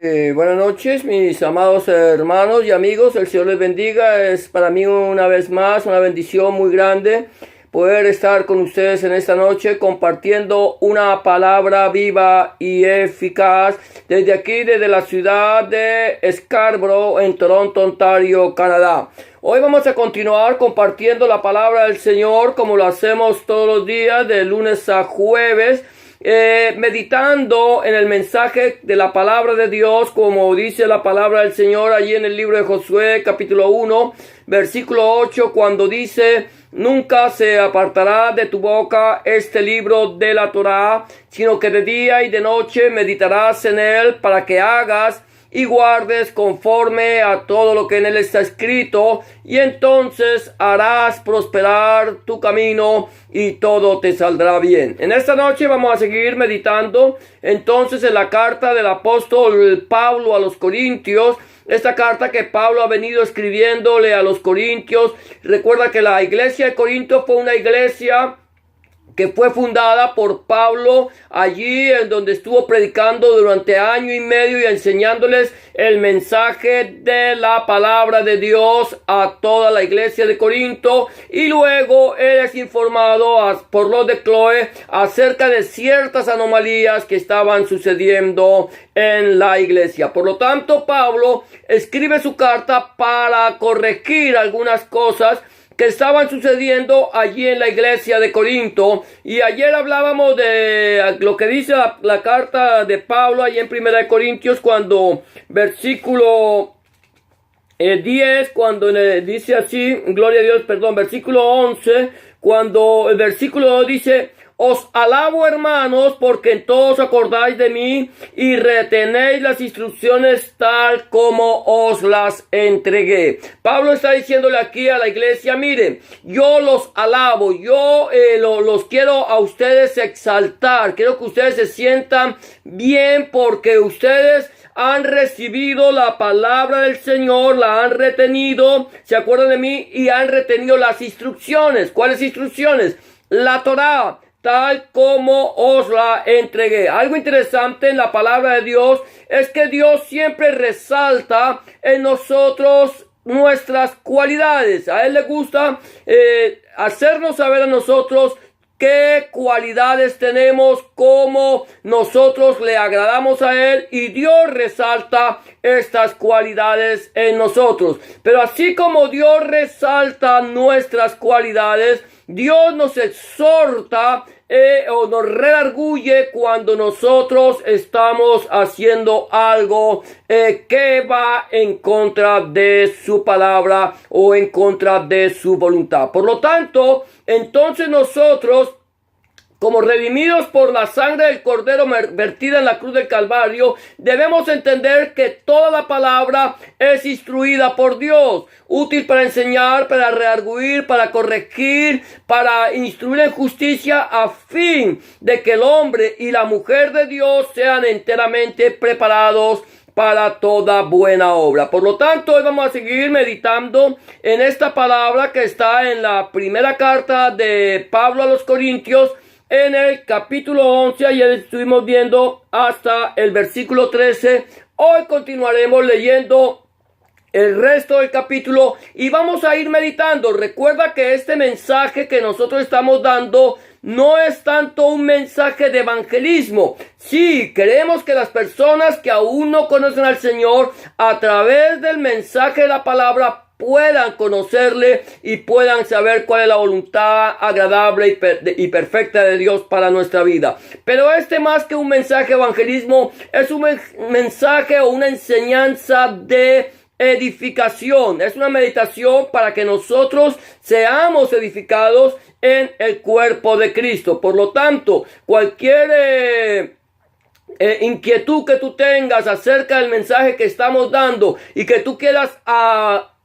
Buenas noches, mis amados hermanos y amigos. El Señor les bendiga. Es para mí una vez más una bendición muy grande poder estar con ustedes en esta noche compartiendo una palabra viva y eficaz desde aquí, desde la ciudad de Scarborough, en Toronto, Ontario, Canadá. Hoy vamos a continuar compartiendo la palabra del Señor como lo hacemos todos los días, de lunes a jueves. Meditando en el mensaje de la palabra de Dios, como dice la palabra del Señor allí en el libro de Josué, capítulo 1, versículo 8, cuando dice: nunca se apartará de tu boca este libro de la Torá, sino que de día y de noche meditarás en él, para que hagas y guardes conforme a todo lo que en él está escrito, y entonces harás prosperar tu camino y todo te saldrá bien. En esta noche vamos a seguir meditando entonces en la carta del apóstol Pablo a los Corintios. Esta carta que Pablo ha venido escribiéndole a los Corintios. Recuerda que la iglesia de Corinto fue una iglesia que fue fundada por Pablo allí, en donde estuvo predicando durante año y medio y enseñándoles el mensaje de la palabra de Dios a toda la iglesia de Corinto. Y luego él es informado por los de Chloe acerca de ciertas anomalías que estaban sucediendo en la iglesia. Por lo tanto, Pablo escribe su carta para corregir algunas cosas que estaban sucediendo allí en la iglesia de Corinto. Y ayer hablábamos de lo que dice la carta de Pablo allí en Primera de Corintios, cuando versículo 10, cuando dice así, gloria a Dios, versículo 11, cuando el versículo 2 dice: os alabo, hermanos, porque en todos acordáis de mí y retenéis las instrucciones tal como os las entregué. Pablo está diciéndole aquí a la iglesia: miren, yo los alabo, yo los quiero a ustedes exaltar, quiero que ustedes se sientan bien porque ustedes han recibido la palabra del Señor, la han retenido, se acuerdan de mí, y han retenido las instrucciones. ¿Cuáles instrucciones? La Torá, tal como os la entregué. Algo interesante en la palabra de Dios es que Dios siempre resalta en nosotros nuestras cualidades. A Él le gusta hacernos saber a nosotros qué cualidades tenemos, cómo nosotros le agradamos a Él, y Dios resalta estas cualidades en nosotros. Pero así como Dios resalta nuestras cualidades, Dios nos exhorta o nos redarguye cuando nosotros estamos haciendo algo que va en contra de su palabra o en contra de su voluntad. Por lo tanto, entonces nosotros, como redimidos por la sangre del Cordero vertida en la cruz del Calvario, debemos entender que toda la palabra es instruida por Dios, útil para enseñar, para redarguir, para corregir, para instruir en justicia, a fin de que el hombre y la mujer de Dios sean enteramente preparados para toda buena obra. Por lo tanto, hoy vamos a seguir meditando en esta palabra que está en la primera carta de Pablo a los Corintios, en el capítulo 11, ayer estuvimos viendo hasta el versículo 13. Hoy continuaremos leyendo el resto del capítulo y vamos a ir meditando. Recuerda que este mensaje que nosotros estamos dando no es tanto un mensaje de evangelismo. Sí, queremos que las personas que aún no conocen al Señor, a través del mensaje de la palabra, puedan conocerle y puedan saber cuál es la voluntad agradable y perfecta de Dios para nuestra vida. Pero más que un mensaje de evangelismo, es un mensaje o una enseñanza de edificación. Es una meditación para que nosotros seamos edificados en el cuerpo de Cristo. Por lo tanto, cualquier inquietud que tú tengas acerca del mensaje que estamos dando y que tú quieras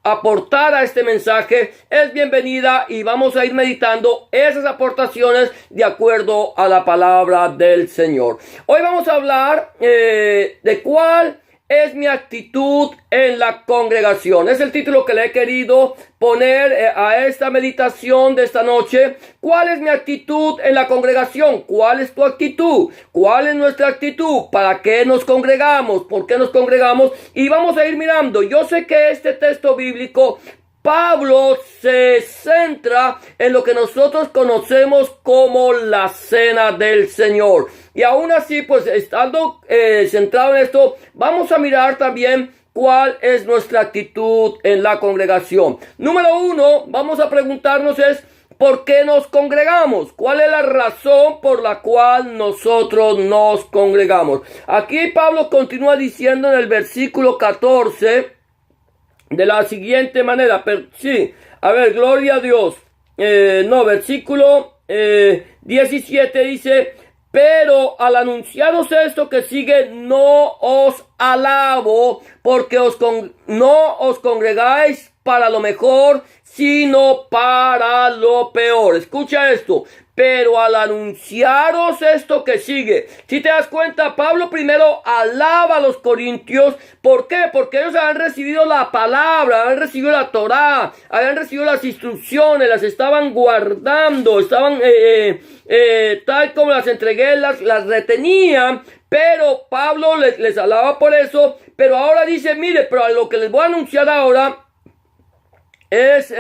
aportar a este mensaje, es bienvenida, y vamos a ir meditando esas aportaciones de acuerdo a la palabra del Señor. Hoy vamos a hablar de cuál es mi actitud en la congregación? Es el título que le he querido poner a esta meditación de esta noche. ¿Cuál es mi actitud en la congregación? ¿Cuál es tu actitud? ¿Cuál es nuestra actitud? ¿Para qué nos congregamos? ¿Por qué nos congregamos? Y vamos a ir mirando. Yo sé que este texto bíblico, Pablo se centra en lo que nosotros conocemos como la cena del Señor. Y aún así, pues estando centrado en esto, vamos a mirar también cuál es nuestra actitud en la congregación. Número uno, vamos a preguntarnos es, ¿por qué nos congregamos? ¿Cuál es la razón por la cual nosotros nos congregamos? Aquí Pablo continúa diciendo en el versículo 14, de la siguiente manera, gloria a Dios. Versículo 17 dice, pero al anunciaros esto que sigue, no os alabo, porque no os congregáis para lo mejor, sino para lo peor. Escucha esto. Pero al anunciaros esto que sigue, si te das cuenta, Pablo primero alaba a los corintios. ¿Por qué? Porque ellos habían recibido la palabra, habían recibido la Torá, habían recibido las instrucciones, las estaban guardando, estaban tal como las entregué, las retenían. Pero Pablo les alaba por eso. Pero ahora dice, mire, pero lo que les voy a anunciar ahora es,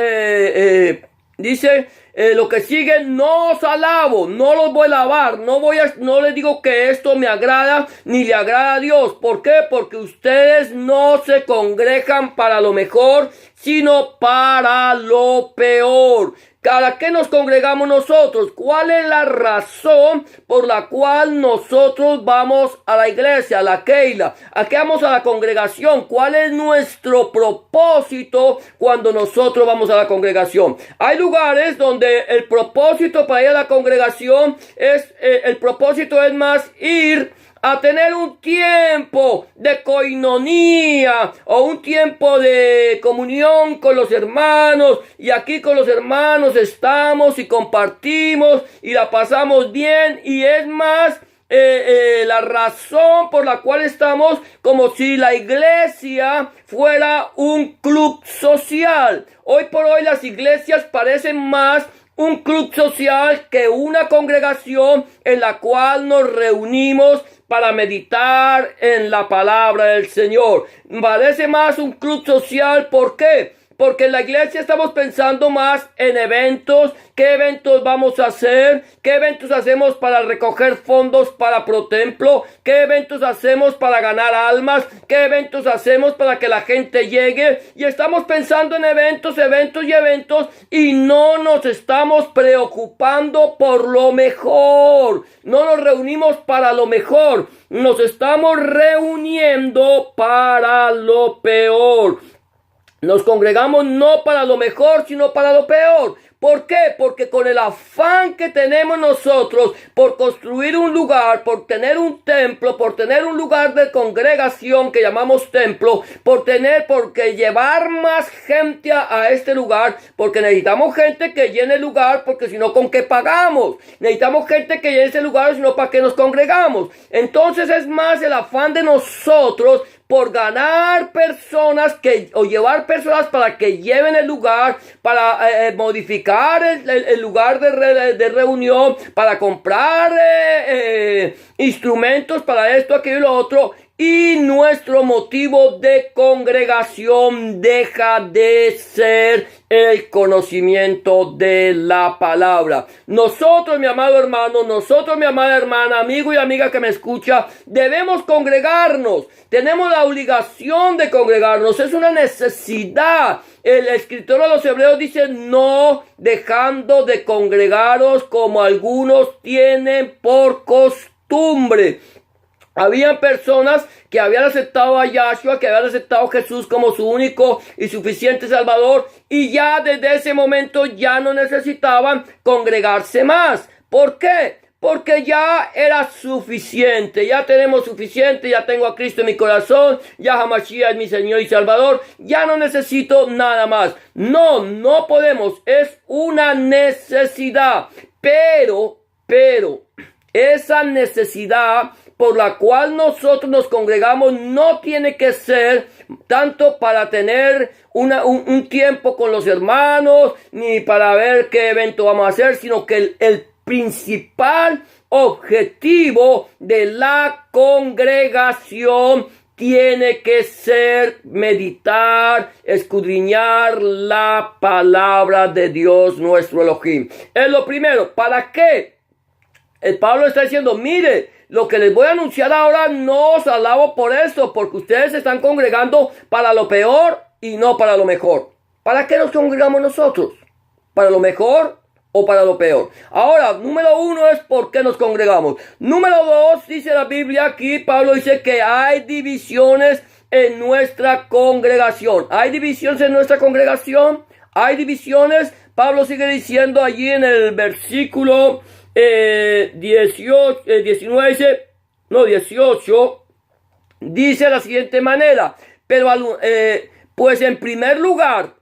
dice, lo que sigue, no os alabo, no los voy a alabar, no les digo que esto me agrada ni le agrada a Dios. ¿Por qué? Porque ustedes no se congregan para lo mejor, sino para lo peor. ¿Para qué nos congregamos nosotros? ¿Cuál es la razón por la cual nosotros vamos a la iglesia, a la Keila? ¿A qué vamos a la congregación? ¿Cuál es nuestro propósito cuando nosotros vamos a la congregación? Hay lugares donde el propósito para ir a la congregación el propósito es más ir a tener un tiempo de coinonía o un tiempo de comunión con los hermanos, y aquí con los hermanos estamos y compartimos y la pasamos bien, y es más la razón por la cual estamos como si la iglesia fuera un club social. Hoy por hoy las iglesias parecen más un club social que una congregación en la cual nos reunimos para meditar en la palabra del Señor. Parece más un club social. ¿Por qué? Porque en la iglesia estamos pensando más en eventos. ¿Qué eventos vamos a hacer? ¿Qué eventos hacemos para recoger fondos para ProTemplo? ¿Qué eventos hacemos para ganar almas? ¿Qué eventos hacemos para que la gente llegue? Y estamos pensando en eventos y no nos estamos preocupando por lo mejor. No nos reunimos para lo mejor. Nos estamos reuniendo para lo peor. Nos congregamos no para lo mejor, sino para lo peor. ¿Por qué? Porque con el afán que tenemos nosotros por construir un lugar, por tener un templo, por tener un lugar de congregación que llamamos templo, porque llevar más gente a este lugar, porque necesitamos gente que llene el lugar, porque si no, ¿con qué pagamos? Necesitamos gente que llene ese lugar, si no, ¿para qué nos congregamos? Entonces es más el afán de nosotros por ganar personas o llevar personas para que lleven el lugar, para modificar el lugar de reunión, para comprar instrumentos para esto, aquello y lo otro. Y nuestro motivo de congregación deja de ser el conocimiento de la palabra. Nosotros, mi amado hermano, nosotros, mi amada hermana, amigo y amiga que me escucha, debemos congregarnos. Tenemos la obligación de congregarnos. Es una necesidad. El escritor a los Hebreos dice, no dejando de congregaros como algunos tienen por costumbre. Habían personas que habían aceptado a Yahshua, que habían aceptado a Jesús como su único y suficiente Salvador, y ya desde ese momento ya no necesitaban congregarse más. ¿Por qué? Porque ya era suficiente, ya tenemos suficiente, ya tengo a Cristo en mi corazón, ya Hamashiach es mi Señor y Salvador, ya no necesito nada más. No podemos, es una necesidad, pero esa necesidad por la cual nosotros nos congregamos no tiene que ser tanto para tener un tiempo con los hermanos, ni para ver qué evento vamos a hacer, sino que el principal objetivo de la congregación tiene que ser meditar, escudriñar la palabra de Dios nuestro Elohim. Es lo primero. ¿Para qué? El Pablo está diciendo, mire, lo que les voy a anunciar ahora no os alabo por eso, porque ustedes se están congregando para lo peor y no para lo mejor. ¿Para qué nos congregamos nosotros? ¿Para lo mejor o para lo peor? Ahora, número 1 es por qué nos congregamos. Número 2, dice la Biblia aquí, Pablo dice que hay divisiones en nuestra congregación. ¿Hay divisiones en nuestra congregación? ¿Hay divisiones? Pablo sigue diciendo allí en el versículo 18, dice de la siguiente manera, pero pues en primer lugar,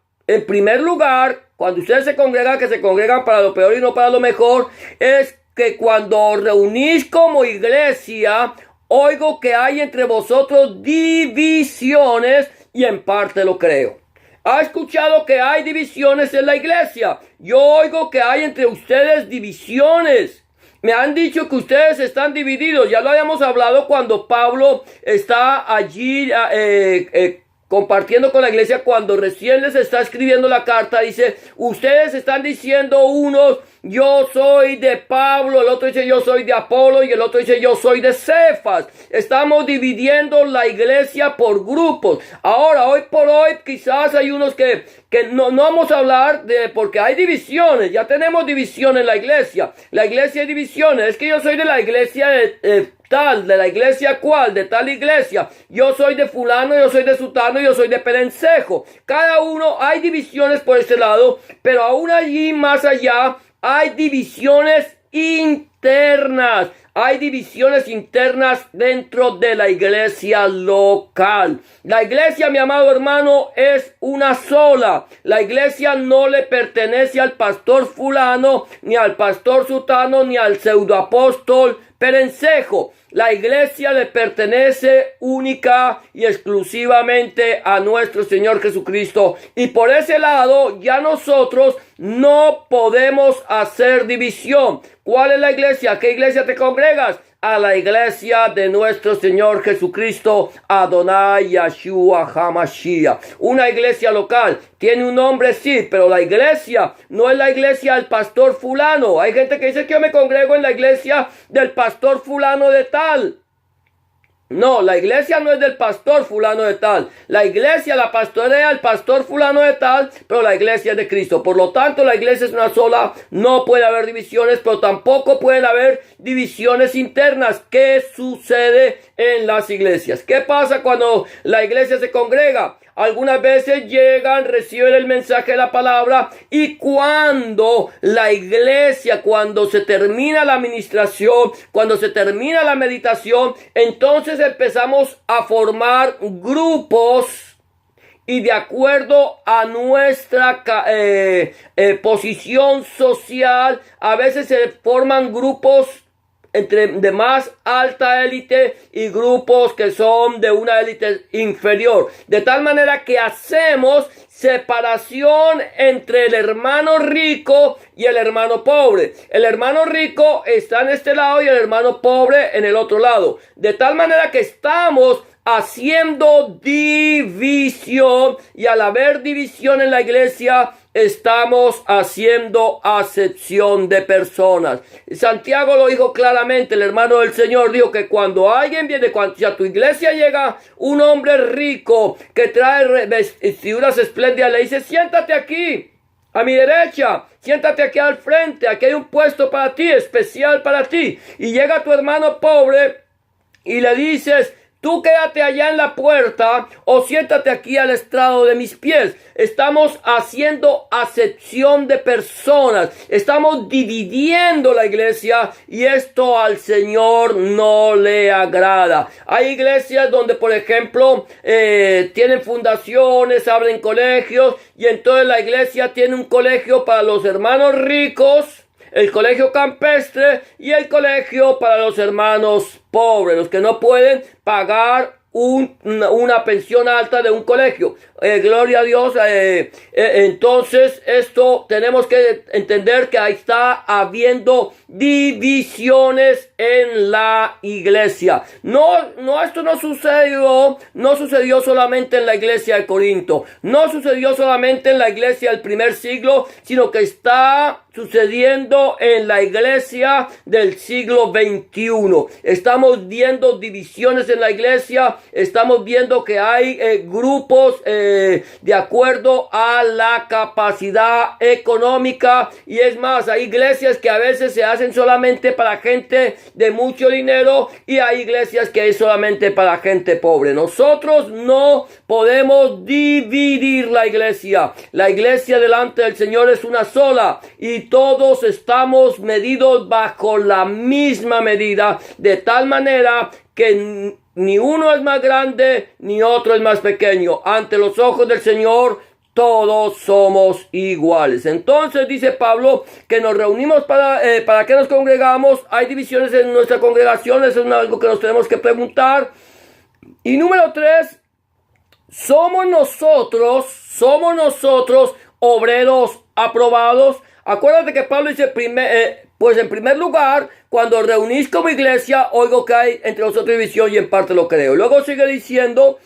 cuando ustedes se congregan, que se congregan para lo peor y no para lo mejor, es que cuando os reunís como iglesia, oigo que hay entre vosotros divisiones y en parte lo creo. ¿Ha escuchado que hay divisiones en la iglesia? Yo oigo que hay entre ustedes divisiones. Me han dicho que ustedes están divididos. Ya lo habíamos hablado cuando Pablo está allí compartiendo con la iglesia. Cuando recién les está escribiendo la carta, dice, ustedes están diciendo unos, yo soy de Pablo, el otro dice yo soy de Apolo y el otro dice yo soy de Cefas. Estamos dividiendo la iglesia por grupos. Ahora, hoy por hoy, quizás hay unos que no vamos a hablar de, porque hay divisiones. Ya tenemos división en la iglesia. La iglesia hay divisiones. Es que yo soy de la iglesia de la iglesia cuál, de tal iglesia. Yo soy de fulano, yo soy de sutano, yo soy de perencejo. Cada uno, hay divisiones por este lado, pero aún allí más allá hay divisiones internas. Hay divisiones internas dentro de la iglesia local. La iglesia, mi amado hermano, es una sola. La iglesia no le pertenece al pastor fulano, ni al pastor sutano, ni al pseudoapóstol perencejo. La iglesia le pertenece única y exclusivamente a nuestro Señor Jesucristo. Y por ese lado ya nosotros no podemos hacer división. ¿Cuál es la iglesia? ¿A qué iglesia te congregas? A la iglesia de nuestro Señor Jesucristo, Adonai Yahshua HaMashiach. Una iglesia local, tiene un nombre sí, pero la iglesia no es la iglesia del pastor fulano. Hay gente que dice que yo me congrego en la iglesia del pastor fulano de tal. No, la iglesia no es del pastor fulano de tal. La iglesia la pastorea el pastor fulano de tal, pero la iglesia es de Cristo. Por lo tanto, la iglesia es una sola. No puede haber divisiones, pero tampoco pueden haber divisiones internas. ¿Qué sucede en las iglesias? ¿Qué pasa cuando la iglesia se congrega? Algunas veces llegan, reciben el mensaje de la palabra y cuando la iglesia, cuando se termina la administración, cuando se termina la meditación, entonces empezamos a formar grupos y de acuerdo a nuestra posición social, a veces se forman grupos de más alta élite y grupos que son de una élite inferior. De tal manera que hacemos separación entre el hermano rico y el hermano pobre. El hermano rico está en este lado y el hermano pobre en el otro lado. De tal manera que estamos haciendo división, y al haber división en la iglesia estamos haciendo acepción de personas. Santiago lo dijo claramente, el hermano del Señor dijo que cuando alguien viene, si a tu iglesia llega un hombre rico que trae vestiduras espléndidas, le dice, siéntate aquí a mi derecha, siéntate aquí al frente, aquí hay un puesto para ti, especial para ti. Y llega tu hermano pobre y le dices, tú quédate allá en la puerta o siéntate aquí al estrado de mis pies. Estamos haciendo acepción de personas. Estamos dividiendo la iglesia y esto al Señor no le agrada. Hay iglesias donde, por ejemplo, tienen fundaciones, abren colegios y entonces la iglesia tiene un colegio para los hermanos ricos, el colegio campestre y el colegio para los hermanos pobres, los que no pueden pagar una pensión alta de un colegio. Gloria a Dios. Entonces esto tenemos que entender que ahí está habiendo divisiones en la iglesia. Esto no sucedió solamente en la iglesia de Corinto, no sucedió solamente en la iglesia del primer siglo, sino que está sucediendo en la iglesia del siglo XXI. Estamos viendo divisiones en la iglesia, estamos viendo que hay grupos de acuerdo a la capacidad económica, y es más, hay iglesias que a veces se hacen solamente para gente de mucho dinero y hay iglesias que es solamente para gente pobre. Nosotros no podemos dividir la iglesia. La iglesia delante del Señor es una sola y todos estamos medidos bajo la misma medida, de tal manera que ni uno es más grande ni otro es más pequeño. Ante los ojos del Señor todos somos iguales. Entonces dice Pablo que nos reunimos para que nos congregamos. Hay divisiones en nuestra congregación, eso es algo que nos tenemos que preguntar. Y número 3, somos nosotros obreros aprobados. Acuérdate que Pablo dice, pues en primer lugar, cuando reunís como iglesia, oigo que hay entre vosotros división y en parte lo creo. Luego sigue diciendo,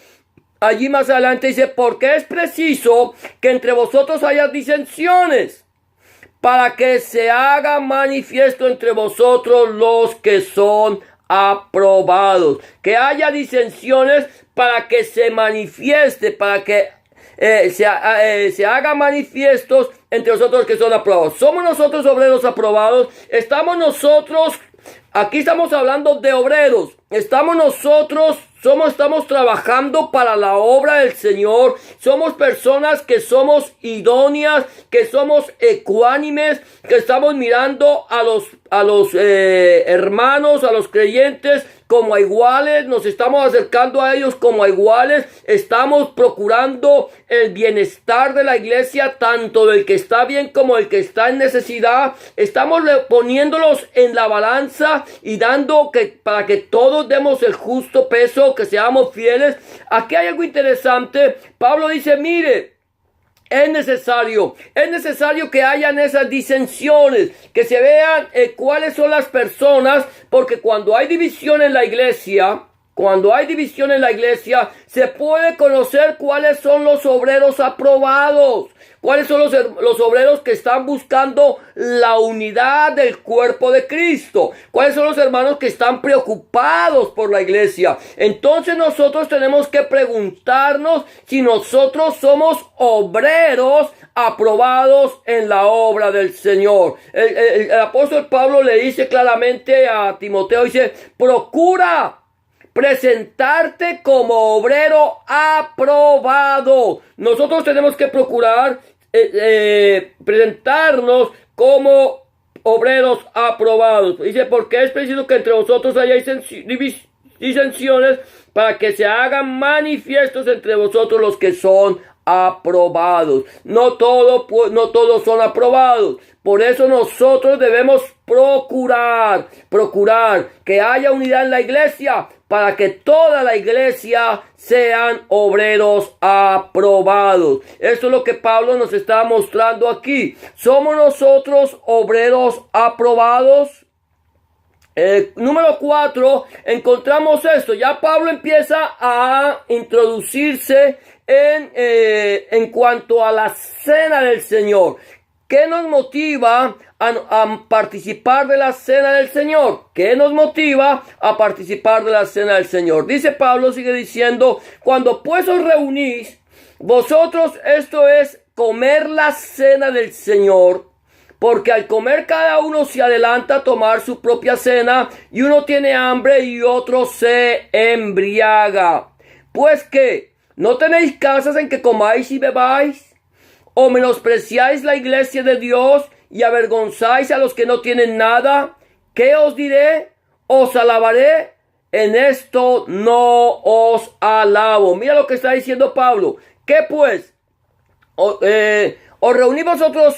allí más adelante dice, porque es preciso que entre vosotros haya disensiones, para que se haga manifiesto entre vosotros los que son aprobados. Que haya disensiones para que se manifieste, para que se haga manifiestos entre nosotros que son aprobados. Somos nosotros obreros aprobados. Aquí estamos hablando de obreros. Estamos trabajando para la obra del Señor. Somos personas que somos idóneas, que somos ecuánimes, que estamos mirando a los hermanos, a los creyentes como a iguales, nos estamos acercando a ellos como a iguales, estamos procurando el bienestar de la iglesia, tanto del que está bien como del que está en necesidad. Estamos poniéndolos en la balanza y dando para que todos demos el justo peso, que seamos fieles. Aquí hay algo interesante. Pablo dice, mire, es necesario que hayan esas disensiones, que se vean cuáles son las personas, porque cuando hay división en la iglesia, se puede conocer cuáles son los obreros aprobados, cuáles son los obreros que están buscando la unidad del cuerpo de Cristo, cuáles son los hermanos que están preocupados por la iglesia. Entonces nosotros tenemos que preguntarnos si nosotros somos obreros aprobados en la obra del Señor. El apóstol Pablo le dice claramente a Timoteo, dice, procura presentarte como obrero aprobado. Nosotros tenemos que procurar presentarnos como obreros aprobados. Dice, porque es preciso que entre vosotros haya disensiones, para que se hagan manifiestos entre vosotros los que son aprobados. No todos son aprobados. Por eso nosotros debemos procurar que haya unidad en la iglesia, para que toda la iglesia sean obreros aprobados. Eso es lo que Pablo nos está mostrando aquí. ¿Somos nosotros obreros aprobados? Número 4, encontramos esto. Ya Pablo empieza a introducirse en cuanto a la cena del Señor. ¿Qué nos motiva a participar de la cena del Señor? ¿Qué nos motiva a participar de la cena del Señor? Dice Pablo, sigue diciendo, cuando pues os reunís, vosotros, esto es comer la cena del Señor, porque al comer cada uno se adelanta a tomar su propia cena, y uno tiene hambre y otro se embriaga. Pues ¿qué? ¿No tenéis casas en que comáis y bebáis? ¿O menospreciáis la iglesia de Dios y avergonzáis a los que no tienen nada? ¿Qué os diré? ¿Os alabaré? En esto no os alabo. Mira lo que está diciendo Pablo. ¿Qué pues? ¿Os reunís vosotros?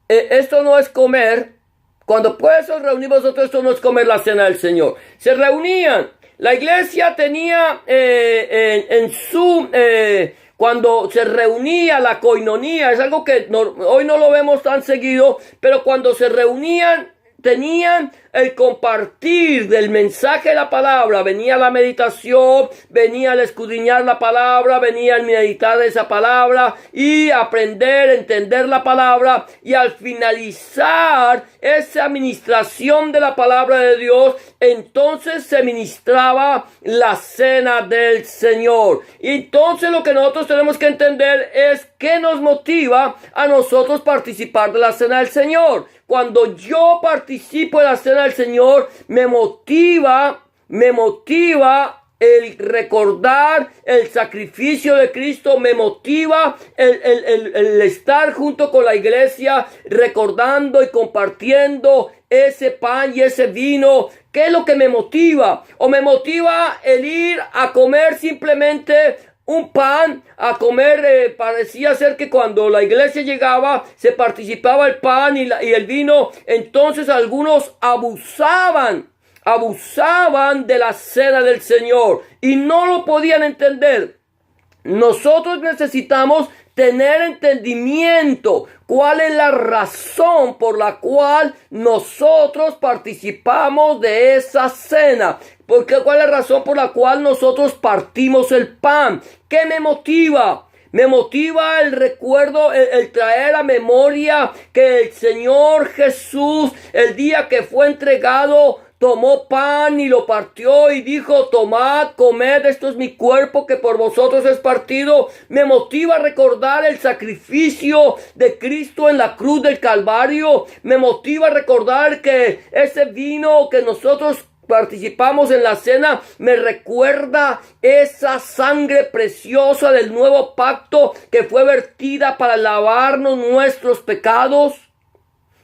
Esto no es comer. Cuando pues os reunimos nosotros, esto no es comer la cena del Señor. Se reunían. La iglesia tenía cuando se reunía la coinonía, es algo que hoy no lo vemos tan seguido, pero cuando se reunían, tenían el compartir del mensaje de la palabra, venía la meditación, venía el escudriñar la palabra, venía el meditar esa palabra y aprender, entender la palabra, y al finalizar esa administración de la palabra de Dios, entonces se ministraba la cena del Señor. Y entonces lo que nosotros tenemos que entender es qué nos motiva a nosotros participar de la cena del Señor. Cuando yo participo de la cena del Señor, me motiva el recordar el sacrificio de Cristo, me motiva el estar junto con la iglesia, recordando y compartiendo ese pan y ese vino. ¿Qué es lo que me motiva? O me motiva el ir a comer simplemente un pan, a comer. Parecía ser que cuando la iglesia llegaba se participaba el pan y el vino. Entonces algunos abusaban de la cena del Señor y no lo podían entender. Nosotros necesitamos tener entendimiento. ¿Cuál es la razón por la cual nosotros participamos de esa cena? ¿Cuál es la razón por la cual nosotros partimos el pan? ¿Qué me motiva? Me motiva el recuerdo, el traer a memoria que el Señor Jesús, el día que fue entregado, tomó pan y lo partió y dijo: tomad, comed, esto es mi cuerpo que por vosotros es partido. Me motiva a recordar el sacrificio de Cristo en la cruz del Calvario. Me motiva a recordar que ese vino que nosotros participamos en la cena me recuerda esa sangre preciosa del nuevo pacto que fue vertida para lavarnos nuestros pecados.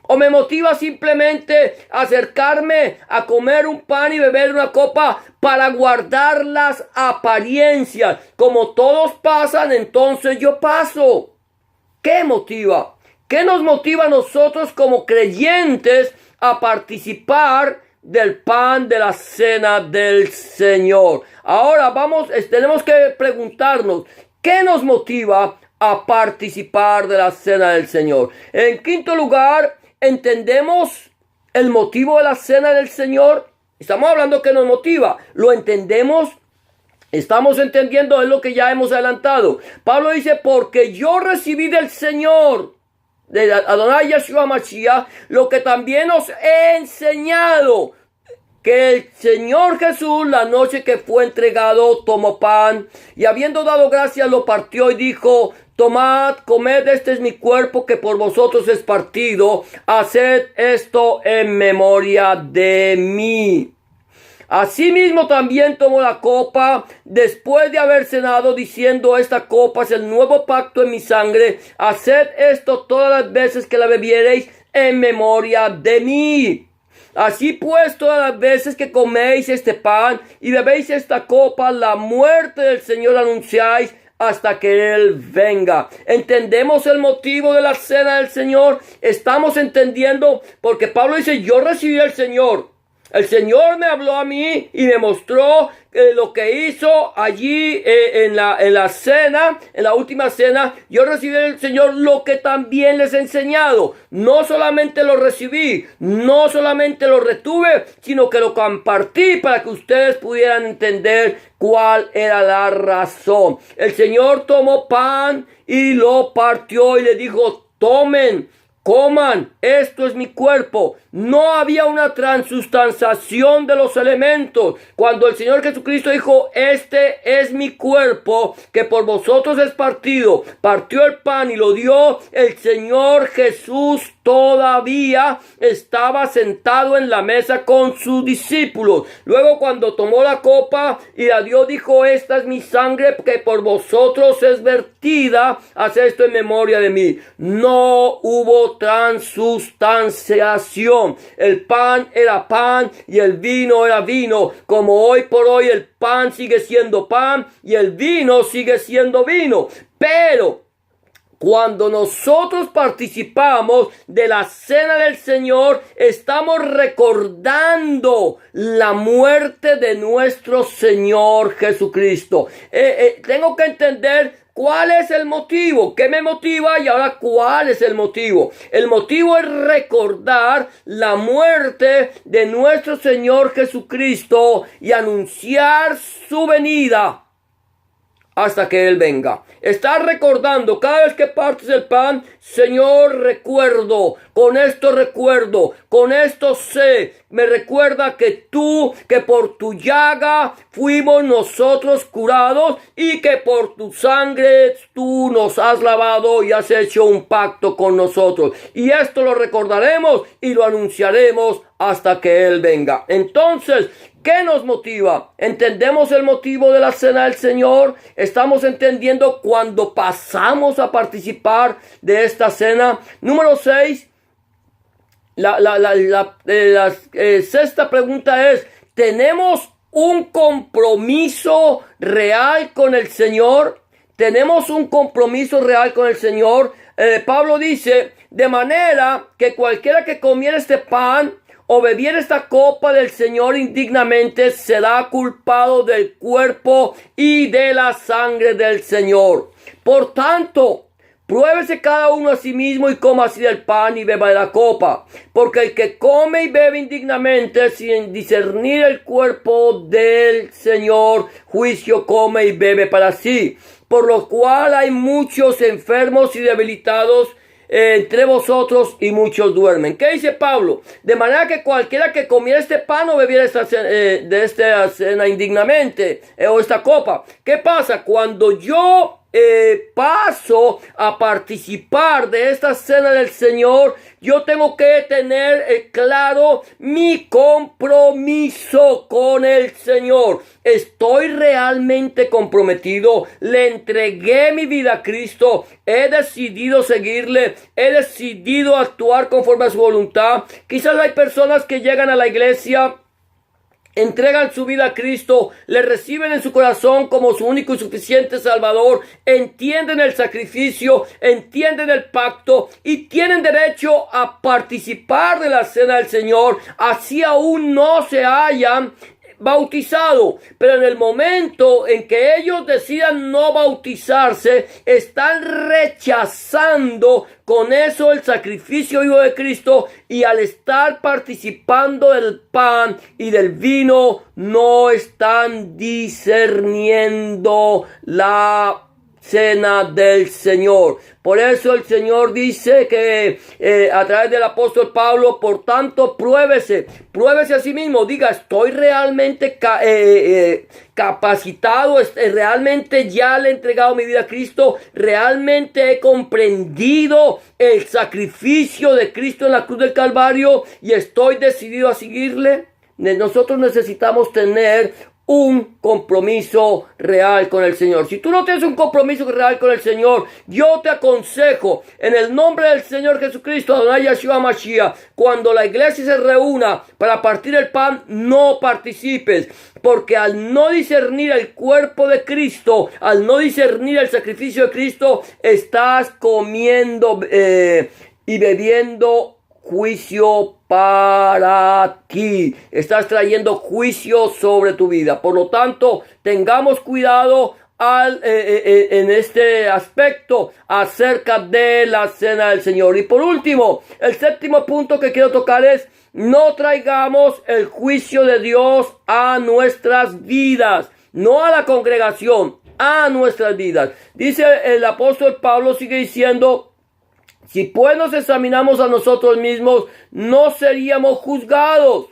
O me motiva simplemente acercarme a comer un pan y beber una copa para guardar las apariencias. Como todos pasan, entonces yo paso. ¿Qué motiva? ¿Qué nos motiva a nosotros como creyentes a participar del pan de la cena del Señor? Ahora tenemos que preguntarnos, ¿qué nos motiva a participar de la cena del Señor? En quinto lugar, ¿entendemos el motivo de la cena del Señor? Estamos hablando que nos motiva. ¿Lo entendemos? Estamos entendiendo, es lo que ya hemos adelantado. Pablo dice: porque yo recibí del Señor, de Adonai Yeshua Mashiach, lo que también os he enseñado, que el Señor Jesús, la noche que fue entregado, tomó pan y habiendo dado gracias lo partió y dijo: tomad, comed, este es mi cuerpo que por vosotros es partido. Haced esto en memoria de mí. Asimismo también tomó la copa después de haber cenado, diciendo: esta copa es el nuevo pacto en mi sangre. Haced esto todas las veces que la bebiereis en memoria de mí. Así pues, todas las veces que coméis este pan y bebéis esta copa, la muerte del Señor anunciáis hasta que Él venga. ¿Entendemos el motivo de la cena del Señor? Estamos entendiendo, porque Pablo dice: yo recibí al Señor. El Señor me habló a mí y me mostró lo que hizo allí en la cena, en la última cena. Yo recibí del Señor lo que también les he enseñado. No solamente lo recibí, no solamente lo retuve, sino que lo compartí para que ustedes pudieran entender cuál era la razón. El Señor tomó pan y lo partió y le dijo: tomen, coman, esto es mi cuerpo. No había una transustanciación de los elementos. Cuando el Señor Jesucristo dijo: este es mi cuerpo que por vosotros es partido, partió el pan y lo dio, el Señor Jesús todavía estaba sentado en la mesa con sus discípulos. Luego, cuando tomó la copa y la dio, dijo: esta es mi sangre que por vosotros es vertida, haced esto en memoria de mí. No hubo transustanciación. El pan era pan y el vino era vino, como hoy por hoy el pan sigue siendo pan y el vino sigue siendo vino. Pero Cuando nosotros participamos de la cena del Señor, estamos recordando la muerte de nuestro Señor Jesucristo. Tengo que entender ¿cuál es el motivo? ¿Qué me motiva? Y ahora, ¿cuál es el motivo? El motivo es recordar la muerte de nuestro Señor Jesucristo y anunciar su venida hasta que Él venga. Estás recordando cada vez que partes el pan, Señor, recuerdo, con esto sé, me recuerda que por tu llaga fuimos nosotros curados y que por tu sangre tú nos has lavado y has hecho un pacto con nosotros. Y esto lo recordaremos y lo anunciaremos hasta que Él venga. Entonces, ¿qué nos motiva? ¿Entendemos el motivo de la cena del Señor? ¿Estamos entendiendo cuando pasamos a participar de esta cena? Número 6. La sexta pregunta es, ¿tenemos un compromiso real con el Señor? ¿Tenemos un compromiso real con el Señor? Pablo dice, de manera que cualquiera que comiera este pan o bebiera esta copa del Señor indignamente será culpado del cuerpo y de la sangre del Señor. Por tanto, pruébese cada uno a sí mismo y coma así del pan y beba de la copa. Porque el que come y bebe indignamente sin discernir el cuerpo del Señor, juicio come y bebe para sí. Por lo cual hay muchos enfermos y debilitados entre vosotros y muchos duermen. ¿Qué dice Pablo? De manera que cualquiera que comiera este pan o bebiera de esta cena indignamente o esta copa. ¿Qué pasa? Cuando yo paso a participar de esta cena del Señor, yo tengo que tener claro mi compromiso con el Señor. Estoy realmente comprometido, le entregué mi vida a Cristo, he decidido seguirle, he decidido actuar conforme a su voluntad. Quizás hay personas que llegan a la iglesia, entregan su vida a Cristo, le reciben en su corazón como su único y suficiente Salvador, entienden el sacrificio, entienden el pacto y tienen derecho a participar de la cena del Señor, así aún no se hayan bautizado, pero en el momento en que ellos decidan no bautizarse, están rechazando con eso el sacrificio vivo de Cristo, y al estar participando del pan y del vino no están discerniendo la cena del Señor. Por eso el Señor dice que a través del apóstol Pablo, por tanto, pruébese a sí mismo. Diga, estoy realmente capacitado, realmente ya le he entregado mi vida a Cristo, realmente he comprendido el sacrificio de Cristo en la cruz del Calvario y estoy decidido a seguirle. Nosotros necesitamos tener un compromiso real con el Señor. Si tú no tienes un compromiso real con el Señor, yo te aconsejo en el nombre del Señor Jesucristo, Adonai Yeshua Mashiach, cuando la iglesia se reúna para partir el pan, no participes, porque al no discernir el cuerpo de Cristo, al no discernir el sacrificio de Cristo, estás comiendo y bebiendo juicio para ti. Estás trayendo juicio sobre tu vida. Por lo tanto, tengamos cuidado en este aspecto acerca de la cena del Señor. Y por último, el séptimo punto que quiero tocar es: no traigamos el juicio de Dios a nuestras vidas, no a la congregación, a nuestras vidas. Dice el apóstol Pablo, sigue diciendo: si pues nos examinamos a nosotros mismos, no seríamos juzgados,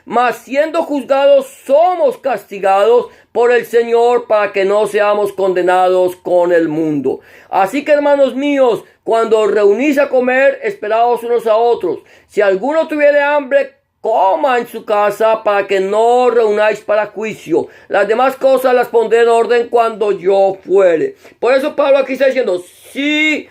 mas siendo juzgados somos castigados por el Señor para que no seamos condenados con el mundo. Así que, hermanos míos, cuando os reunís a comer, esperaos unos a otros. Si alguno tuviere hambre, coma en su casa, para que no reunáis para juicio. Las demás cosas las pondré en orden cuando yo fuere. Por eso Pablo aquí está diciendo: si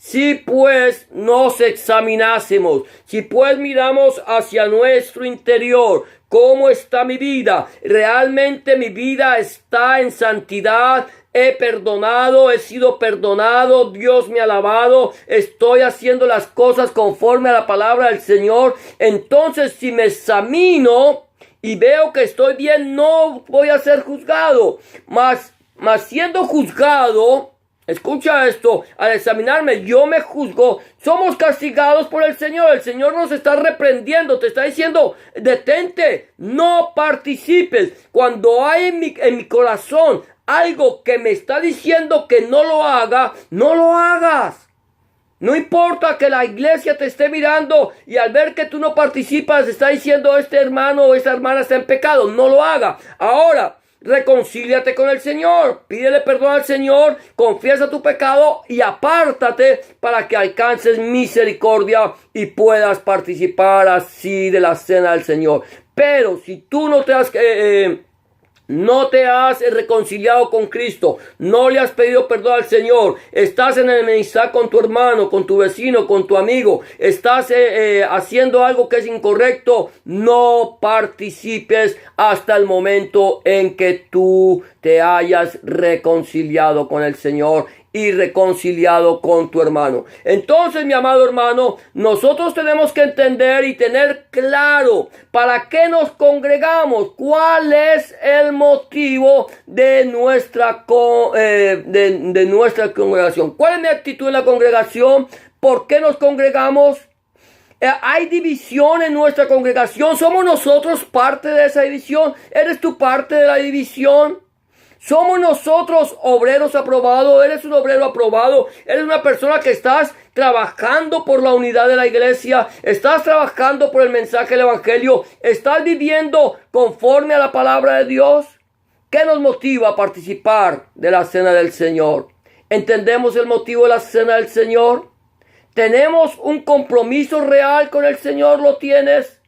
Si pues nos examinásemos, si pues miramos hacia nuestro interior, ¿cómo está mi vida? ¿Realmente mi vida está en santidad? He perdonado, he sido perdonado, Dios me ha alabado, estoy haciendo las cosas conforme a la palabra del Señor. Entonces, si me examino y veo que estoy bien, no voy a ser juzgado. Mas siendo juzgado, escucha esto, al examinarme yo me juzgo, somos castigados por el Señor. El Señor nos está reprendiendo, te está diciendo, detente, no participes. Cuando hay en mi corazón algo que me está diciendo que no lo haga, no lo hagas. No importa que la iglesia te esté mirando y al ver que tú no participas está diciendo este hermano o esta hermana está en pecado, no lo haga. Ahora, reconcíliate con el Señor, pídele perdón al Señor, confiesa tu pecado y apártate para que alcances misericordia y puedas participar así de la cena del Señor. Pero si tú no te has reconciliado con Cristo, no le has pedido perdón al Señor, estás en enemistad con tu hermano, con tu vecino, con tu amigo, estás haciendo algo que es incorrecto, no participes hasta el momento en que tú te hayas reconciliado con el Señor y reconciliado con tu hermano. Entonces, mi amado hermano, nosotros tenemos que entender y tener claro para qué nos congregamos, cuál es el motivo de nuestra congregación, cuál es mi actitud en la congregación, por qué nos congregamos. Hay división en nuestra congregación, somos nosotros parte de esa división, eres tú parte de la división. Somos nosotros obreros aprobados, eres un obrero aprobado, eres una persona que estás trabajando por la unidad de la iglesia, estás trabajando por el mensaje del evangelio, estás viviendo conforme a la palabra de Dios. ¿Qué nos motiva a participar de la cena del Señor? ¿Entendemos el motivo de la cena del Señor? ¿Tenemos un compromiso real con el Señor? ¿Lo tienes?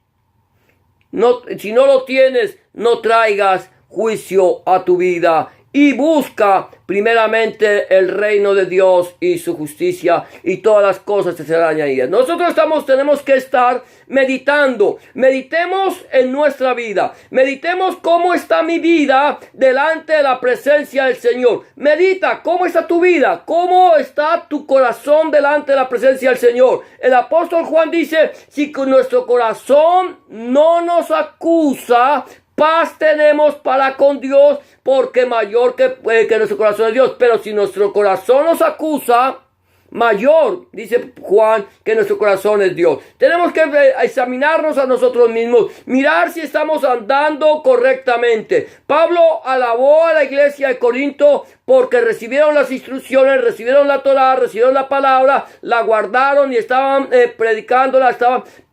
No, si no lo tienes, no traigas juicio a tu vida y busca primeramente el reino de Dios y su justicia y todas las cosas te serán añadidas. Nosotros tenemos que estar meditando, meditemos en nuestra vida, meditemos cómo está mi vida delante de la presencia del Señor. Medita cómo está tu vida, cómo está tu corazón delante de la presencia del Señor. El apóstol Juan dice, si con nuestro corazón no nos acusa, paz tenemos para con Dios, porque mayor que nuestro corazón es Dios. Pero si nuestro corazón nos acusa, mayor, dice Juan, que nuestro corazón es Dios. Tenemos que examinarnos a nosotros mismos, mirar si estamos andando correctamente. Pablo alabó a la iglesia de Corinto porque recibieron las instrucciones, recibieron la Torá, recibieron la palabra, la guardaron y estaban predicándola,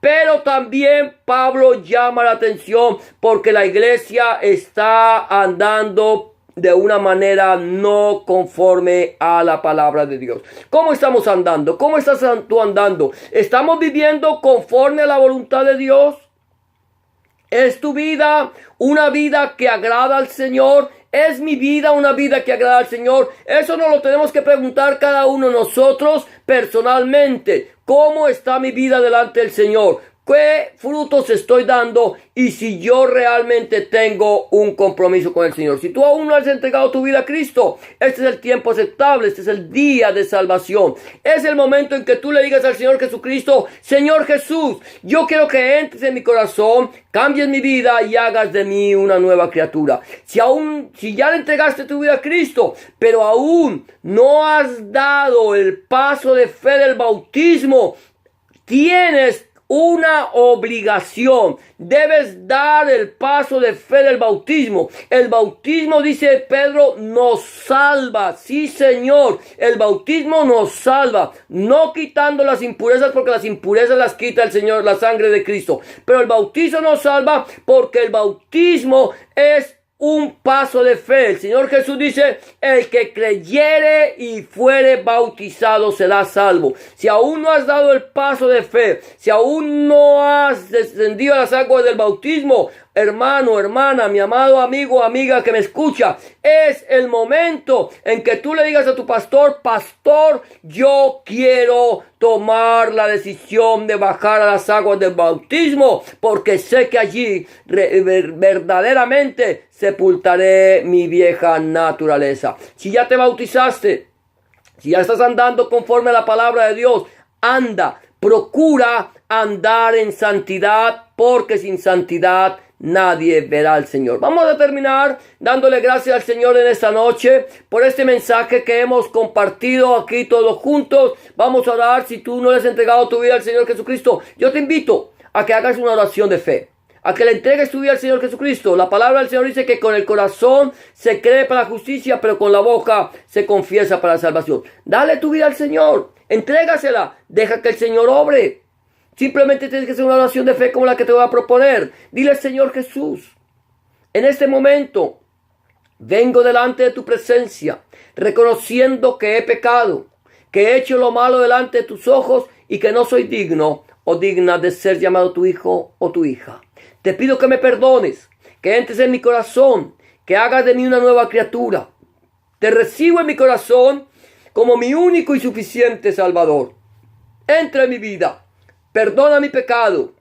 pero también Pablo llama la atención porque la iglesia está andando de una manera no conforme a la palabra de Dios. ¿Cómo estamos andando? ¿Cómo estás tú andando? ¿Estamos viviendo conforme a la voluntad de Dios? ¿Es tu vida una vida que agrada al Señor? ¿Es mi vida una vida que agrada al Señor? Eso nos lo tenemos que preguntar cada uno de nosotros personalmente. ¿Cómo está mi vida delante del Señor? ¿Qué frutos estoy dando? Y si yo realmente tengo un compromiso con el Señor. Si tú aún no has entregado tu vida a Cristo, este es el tiempo aceptable, este es el día de salvación. Es el momento en que tú le digas al Señor Jesucristo, Señor Jesús, yo quiero que entres en mi corazón, cambies mi vida y hagas de mí una nueva criatura. Si ya le entregaste tu vida a Cristo, pero aún no has dado el paso de fe del bautismo, tienes una obligación, debes dar el paso de fe del bautismo. El bautismo, dice Pedro, nos salva. Sí, Señor, el bautismo nos salva, no quitando las impurezas, porque las impurezas las quita el Señor, la sangre de Cristo, pero el bautismo nos salva porque el bautismo es un paso de fe. El Señor Jesús dice, el que creyere y fuere bautizado será salvo. Si aún no has dado el paso de fe, si aún no has descendido a las aguas del bautismo, hermano, hermana, mi amado amigo, amiga que me escucha, es el momento en que tú le digas a tu pastor: pastor, yo quiero tomar la decisión de bajar a las aguas del bautismo, porque sé que allí verdaderamente sepultaré mi vieja naturaleza. Si ya te bautizaste, si ya estás andando conforme a la palabra de Dios, anda, procura andar en santidad, porque sin santidad nadie verá al Señor. Vamos a terminar dándole gracias al Señor en esta noche por este mensaje que hemos compartido aquí todos juntos. Vamos a orar. Si tú no le has entregado tu vida al Señor Jesucristo, yo te invito a que hagas una oración de fe, a que le entregues tu vida al Señor Jesucristo. La palabra del Señor dice que con el corazón se cree para la justicia, pero con la boca se confiesa para la salvación. Dale tu vida al Señor, entrégasela, deja que el Señor obre. Simplemente tienes que hacer una oración de fe como la que te voy a proponer. Dile: Señor Jesús, en este momento vengo delante de tu presencia, reconociendo que he pecado, que he hecho lo malo delante de tus ojos y que no soy digno o digna de ser llamado tu hijo o tu hija. Te pido que me perdones, que entres en mi corazón, que hagas de mí una nueva criatura. Te recibo en mi corazón como mi único y suficiente Salvador. Entra en mi vida, perdona mi pecado,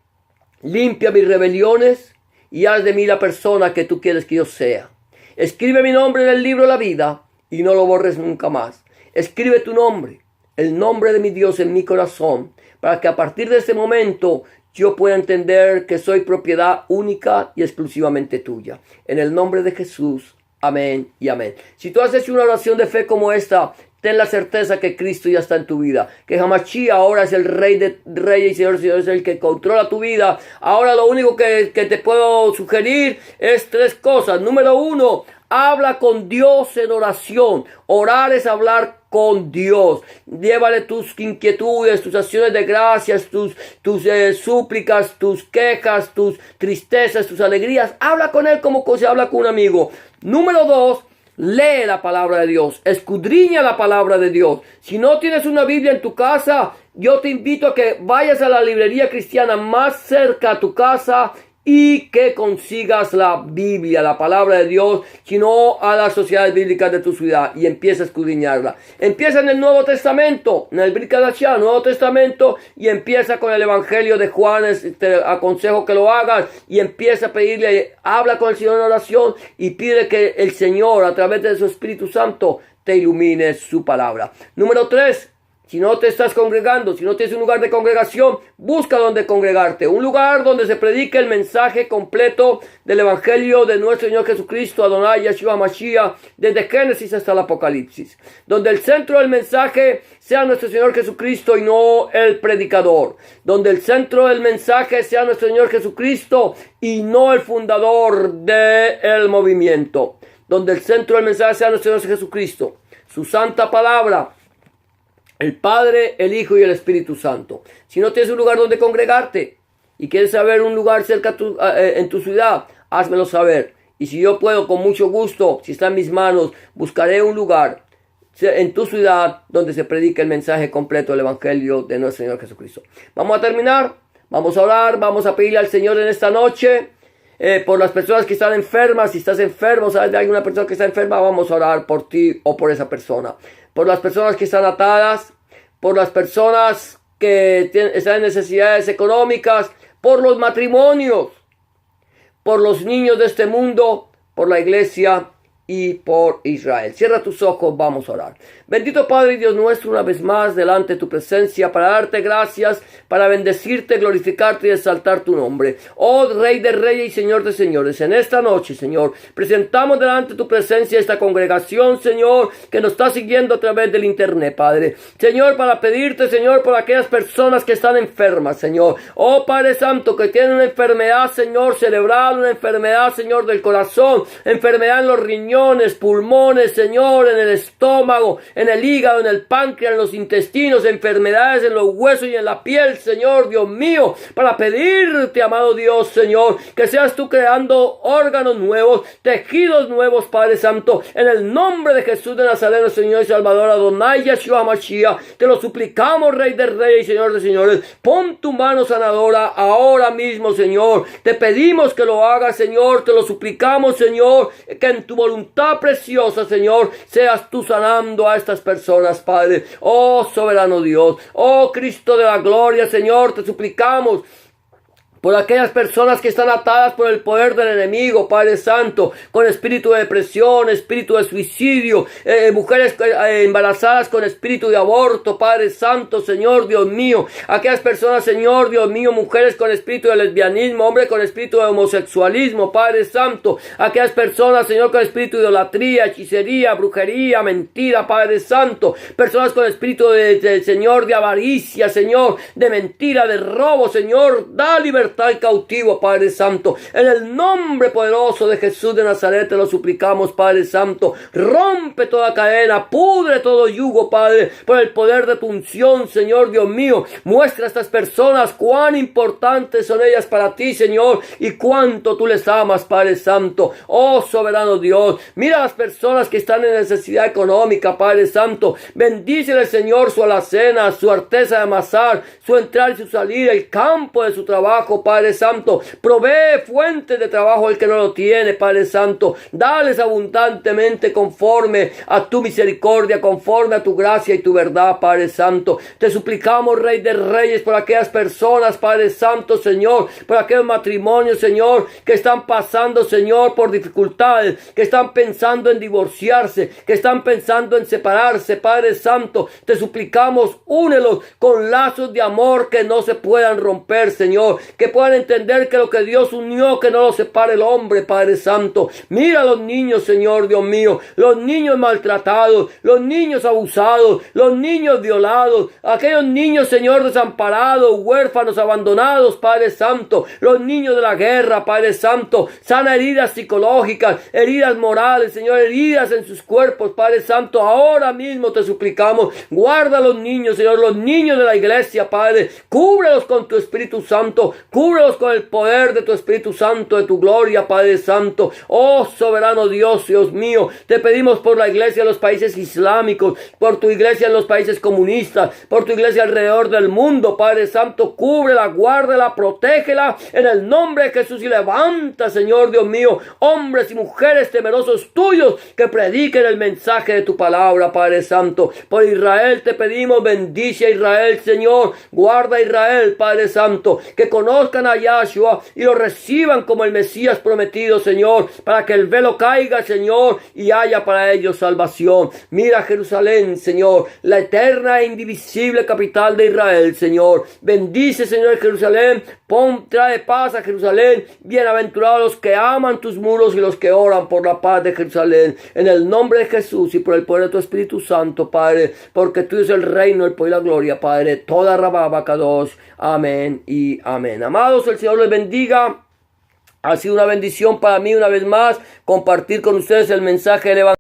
limpia mis rebeliones y haz de mí la persona que tú quieres que yo sea. Escribe mi nombre en el libro de la vida y no lo borres nunca más. Escribe tu nombre, el nombre de mi Dios, en mi corazón, para que a partir de ese momento yo pueda entender que soy propiedad única y exclusivamente tuya. En el nombre de Jesús, amén y amén. Si tú has hecho una oración de fe como esta, ten la certeza que Cristo ya está en tu vida, que Hamashíach ahora es el Rey de Reyes y Señor de Señores, el que controla tu vida. Ahora lo único que te puedo sugerir es 3 cosas. Número 1, habla con Dios en oración. Orar es hablar con Dios. Llévale tus inquietudes, tus acciones de gracias, tus súplicas, tus quejas, tus tristezas, tus alegrías. Habla con Él como se habla con un amigo. Número 2, lee la palabra de Dios, escudriña la palabra de Dios. Si no tienes una Biblia en tu casa, yo te invito a que vayas a la librería cristiana más cerca a tu casa y que consigas la Biblia, la palabra de Dios, sino a las sociedades bíblicas de tu ciudad, y empieza a escudriñarla. Empieza en el Nuevo Testamento, en el Brit Hadashah, Nuevo Testamento, y empieza con el Evangelio de Juan. Te aconsejo que lo hagas y empieza a pedirle, habla con el Señor en oración y pide que el Señor, a través de su Espíritu Santo, te ilumine su palabra. Número 3, si no te estás congregando, si no tienes un lugar de congregación, busca donde congregarte. Un lugar donde se predique el mensaje completo del Evangelio de nuestro Señor Jesucristo, Adonai Yeshua Mashiach, desde Génesis hasta el Apocalipsis. Donde el centro del mensaje sea nuestro Señor Jesucristo y no el predicador. Donde el centro del mensaje sea nuestro Señor Jesucristo y no el fundador del movimiento. Donde el centro del mensaje sea nuestro Señor Jesucristo, su santa palabra, el Padre, el Hijo y el Espíritu Santo. Si no tienes un lugar donde congregarte y quieres saber un lugar cerca en tu ciudad, házmelo saber. Y si yo puedo, con mucho gusto, si está en mis manos, buscaré un lugar en tu ciudad donde se predique el mensaje completo del Evangelio de nuestro Señor Jesucristo. Vamos a terminar, vamos a orar, vamos a pedirle al Señor en esta noche por las personas que están enfermas. Si estás enfermo, sabes de alguna persona que está enferma, vamos a orar por ti o por esa persona. Por las personas que están atadas, por las personas que están en necesidades económicas, por los matrimonios, por los niños de este mundo, por la iglesia y por Israel. Cierra tus ojos, vamos a orar. Bendito Padre y Dios nuestro, una vez más delante de tu presencia, para darte gracias, para bendecirte, glorificarte y exaltar tu nombre. Oh Rey de Reyes y Señor de Señores, en esta noche, Señor, presentamos delante de tu presencia esta congregación, Señor, que nos está siguiendo a través del internet, Padre. Señor, para pedirte, Señor, por aquellas personas que están enfermas, Señor. Oh Padre Santo, que tienen una enfermedad, Señor, cerebral, una enfermedad, Señor, del corazón, enfermedad en los riñones, riñones, pulmones, Señor, en el estómago, en el hígado, en el páncreas, en los intestinos, enfermedades en los huesos y en la piel, Señor, Dios mío, para pedirte, amado Dios, Señor, que seas tú creando órganos nuevos, tejidos nuevos, Padre Santo, en el nombre de Jesús de Nazaret, Señor y Salvador, Adonai Yeshua Mashiach, te lo suplicamos, Rey de Reyes y Señor de Señores, pon tu mano sanadora ahora mismo, Señor, te pedimos que lo hagas, Señor, te lo suplicamos, Señor, que en tu voluntad preciosa, Señor, seas tú sanando a estas personas, Padre. Oh soberano Dios, oh Cristo de la gloria, Señor, te suplicamos por aquellas personas que están atadas por el poder del enemigo, Padre Santo, con espíritu de depresión, espíritu de suicidio, mujeres embarazadas con espíritu de aborto, Padre Santo, Señor, Dios mío, aquellas personas, Señor, Dios mío, mujeres con espíritu de lesbianismo, hombres con espíritu de homosexualismo, Padre Santo, aquellas personas, Señor, con espíritu de idolatría, hechicería, brujería, mentira, Padre Santo, personas con espíritu de Señor, de avaricia, Señor, de mentira, de robo, Señor, da libertad al cautivo, Padre Santo, en el nombre poderoso de Jesús de Nazaret te lo suplicamos, Padre Santo, rompe toda cadena, pudre todo yugo, Padre, por el poder de tu unción, Señor, Dios mío, muestra a estas personas cuán importantes son ellas para ti, Señor, y cuánto tú les amas, Padre Santo, oh soberano Dios, mira a las personas que están en necesidad económica, Padre Santo, bendícele, Señor, su alacena, su arteza de amasar, su entrar y su salir, el campo de su trabajo, Padre Santo, provee fuentes de trabajo al que no lo tiene, Padre Santo, dales abundantemente conforme a tu misericordia, conforme a tu gracia y tu verdad, Padre Santo. Te suplicamos, Rey de Reyes, por aquellas personas, Padre Santo, Señor, por aquellos matrimonios, Señor, que están pasando, Señor, por dificultades, que están pensando en divorciarse, que están pensando en separarse, Padre Santo, te suplicamos, únelos con lazos de amor que no se puedan romper, Señor, que puedan entender que lo que Dios unió, que no lo separe el hombre, Padre Santo. Mira a los niños, Señor, Dios mío, los niños maltratados, los niños abusados, los niños violados, aquellos niños, Señor, desamparados, huérfanos, abandonados, Padre Santo, los niños de la guerra, Padre Santo, sana heridas psicológicas, heridas morales, Señor, heridas en sus cuerpos, Padre Santo, ahora mismo te suplicamos, guarda a los niños, Señor, los niños de la iglesia, Padre, cúbrelos con tu Espíritu Santo, cúbrelos con el poder de tu Espíritu Santo, de tu gloria, Padre Santo. Oh soberano Dios, Dios mío, te pedimos por la iglesia en los países islámicos, por tu iglesia en los países comunistas, por tu iglesia alrededor del mundo, Padre Santo, cúbrela, guárdela, protégela en el nombre de Jesús y levanta, Señor Dios mío, hombres y mujeres temerosos tuyos que prediquen el mensaje de tu palabra, Padre Santo. Por Israel te pedimos, bendice a Israel, Señor, guarda a Israel, Padre Santo, que conozcan a Yahshua y lo reciban como el Mesías prometido, Señor, para que el velo caiga, Señor, y haya para ellos salvación. Mira Jerusalén, Señor, la eterna e indivisible capital de Israel, Señor. Bendice, Señor, Jerusalén, trae paz a Jerusalén. Bienaventurados los que aman tus muros y los que oran por la paz de Jerusalén. En el nombre de Jesús y por el poder de tu Espíritu Santo, Padre, porque tú es el reino, el poder y la gloria, Padre. Toda Rababa Kadosh. Amén y amén. Amados, el Señor les bendiga. Ha sido una bendición para mí una vez más compartir con ustedes el mensaje del Evangelio.